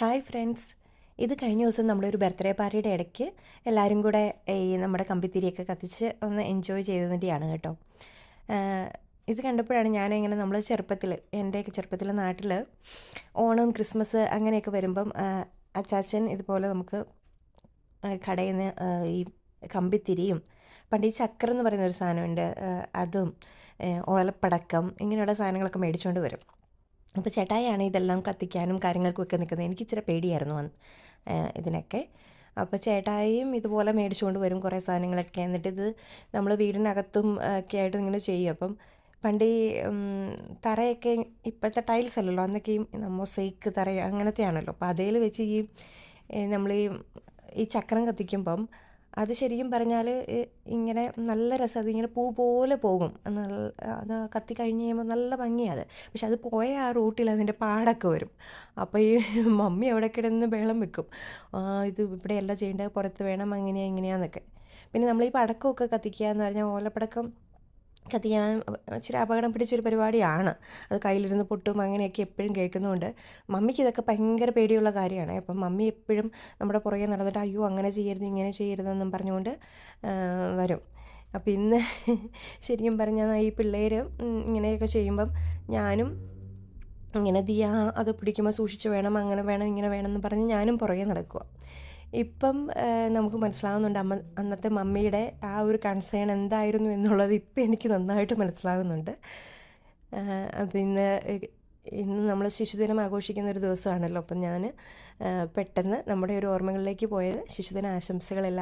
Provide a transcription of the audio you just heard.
Hi friends, ഇത് കഴിഞ്ഞ ദിവസം നമ്മളൊരു ബർത്ത്ഡേ പാർട്ടിയുടെ ഇടയ്ക്ക് എല്ലാവരും കൂടെ ഈ നമ്മുടെ കമ്പിത്തിരിയൊക്കെ കത്തിച്ച് ഒന്ന് എൻജോയ് ചെയ്തതിൻ്റെയാണ് കേട്ടോ. ഇത് കണ്ടപ്പോഴാണ് ഞാനിങ്ങനെ നമ്മൾ എൻ്റെയൊക്കെ ചെറുപ്പത്തിൽ നാട്ടിൽ ഓണം ക്രിസ്മസ് അങ്ങനെയൊക്കെ വരുമ്പം അച്ചാച്ചൻ ഇതുപോലെ നമുക്ക് കടയിൽ നിന്ന് ഈ കമ്പിത്തിരിയും പണ്ട് ഈ ചക്കരം എന്ന് പറയുന്നൊരു സാധനമുണ്ട്, അതും ഓലപ്പടക്കം ഇങ്ങനെയുള്ള സാധനങ്ങളൊക്കെ മേടിച്ചുകൊണ്ട് വരും. അപ്പോൾ ചേട്ടായിയാണ് ഇതെല്ലാം കത്തിക്കാനും കാര്യങ്ങൾക്കും ഒക്കെ നിൽക്കുന്നത്. എനിക്ക് ഇച്ചിരി പേടിയായിരുന്നു ഇതിനൊക്കെ. അപ്പോൾ ചേട്ടായിയും ഇതുപോലെ മേടിച്ചുകൊണ്ട് വരും കുറേ സാധനങ്ങളൊക്കെ. എന്നിട്ടിത് നമ്മൾ വീടിനകത്തും ഒക്കെ ആയിട്ട് ഇങ്ങനെ ചെയ്യും. അപ്പം പണ്ട് ഈ തറയൊക്കെ ഇപ്പോഴത്തെ ടൈൽസ് അല്ലല്ലോ, അന്നൊക്കെ ഈ മൊസൈക്ക് തറ അങ്ങനത്തെ ആണല്ലോ. അപ്പോൾ അതേൽ വെച്ച് നമ്മൾ ഈ ചക്രം കത്തിക്കുമ്പം അത് ശരിക്കും പറഞ്ഞാൽ ഇങ്ങനെ നല്ല രസം, അതിങ്ങനെ പൂ പോലെ പോകും. അത് കത്തി കഴിഞ്ഞ് കഴിയുമ്പോൾ നല്ല ഭംഗിയാണ്. പക്ഷെ അത് പോയ ആ റൂട്ടിൽ അതിൻ്റെ പാടൊക്കെ വരും. അപ്പോൾ ഈ മമ്മി അവിടെ കിടന്ന് ബഹളം വെക്കും, ഇത് ഇവിടെയല്ല ചെയ്യേണ്ടത്, പുറത്ത് വേണം, ഇങ്ങനെയാന്നൊക്കെ. പിന്നെ നമ്മൾ ഈ പടക്കമൊക്കെ കത്തിക്കുക എന്ന് പറഞ്ഞാൽ ഓലപ്പടക്കം കത്തിക്കാൻ ഇച്ചിരി അപകടം പിടിച്ചൊരു പരിപാടിയാണ്. അത് കയ്യിലിരുന്ന് പൊട്ടും അങ്ങനെയൊക്കെ എപ്പോഴും കേൾക്കുന്നതുകൊണ്ട് മമ്മിക്ക് ഇതൊക്കെ ഭയങ്കര പേടിയുള്ള കാര്യമാണ്. അപ്പം മമ്മി എപ്പോഴും നമ്മുടെ പുറകെ നടന്നിട്ട് അയ്യോ അങ്ങനെ ചെയ്യരുത് ഇങ്ങനെ ചെയ്യരുതെന്നും പറഞ്ഞുകൊണ്ട് വരും. അപ്പം ഇന്ന് ശരിക്കും പറഞ്ഞാൽ ഈ പിള്ളേർ ഇങ്ങനെയൊക്കെ ചെയ്യുമ്പം ഞാനും ഇങ്ങനെ അത് പിടിക്കുമ്പോൾ സൂക്ഷിച്ച് വേണം, അങ്ങനെ വേണം, ഇങ്ങനെ വേണം എന്ന് പറഞ്ഞ് ഞാനും പുറകെ നടക്കുക. ഇപ്പം നമുക്ക് മനസ്സിലാകുന്നുണ്ട് അന്നത്തെ മമ്മിയുടെ ആ ഒരു കൺസേൺ എന്തായിരുന്നു എന്നുള്ളത് ഇപ്പം എനിക്ക് നന്നായിട്ട് മനസ്സിലാകുന്നുണ്ട്. അപ്പം ഇന്ന് നമ്മൾ ശിശുദിനം ആഘോഷിക്കുന്ന ഒരു ദിവസമാണല്ലോ. അപ്പം ഞാൻ പെട്ടെന്ന് നമ്മുടെ ഒരു ഓർമ്മകളിലേക്ക് പോയത് ശിശുദിന ആശംസകളെല്ലാം